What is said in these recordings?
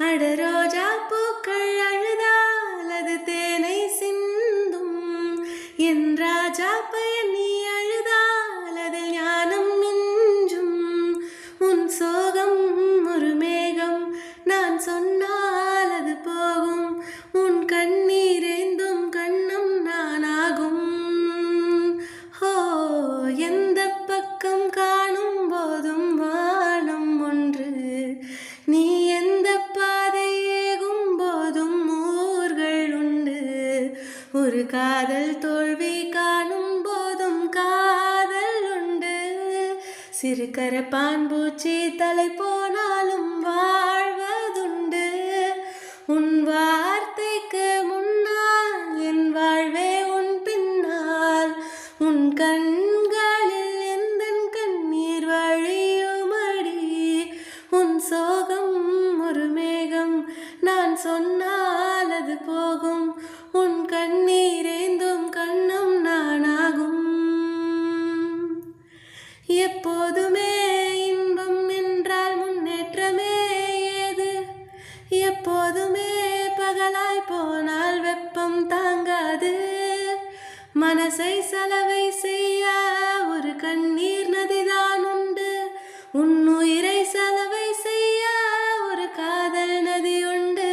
அட ரோஜா பூக்கள் அழுதால் அது தேனை சிந்தும். என் ராஜா பையன் நீ அழுதால் அதில் ஞானம் மிஞ்சும். உன் சோகம் ஒரு மேகம், நான் சொன்னால் அது போகும். உன் கண்ணீரேந்தும் கண்ணம் நானாகும். ஹோ, எந்த பக்கம் காணும் போதும் வானம் ஒன்று. நீ எந்த பாதை ஏகும் போதும் ஊர்கள் உண்டு. ஒரு காதல் தோல்வி காணும் போதும் காதல் உண்டு. சிறு கரப்பான் பூச்சி தலை போனாலும் வாழ்வதுண்டு. உன் வார்த்தைக்கு முன்னால் என் வாழ்வே உன் பின்னால். உன் கண்களில் எந்தன் கண்ணீர் வழியுமடி. உன் சோகம் ஒரு மேகம், நான் சொன்னால் அது போகும். உன் கண்ணீரேந்தும் கண்ணம் நானாகும். எப்போதுமே இன்பம் என்றால் முன்னேற்றமே ஏது. எப்போதுமே பகலாய் போனால் வெப்பம் தாங்காது. மனசை சலவை செய்ய ஒரு கண்ணீர் நதிதான் உண்டு. உன் உயிரை சலவை செய்ய ஒரு காதல் நதி உண்டு.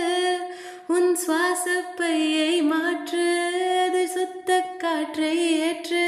உன் சுவாசப்பையை மாற்று, அது சுத்த காற்றை ஏற்று.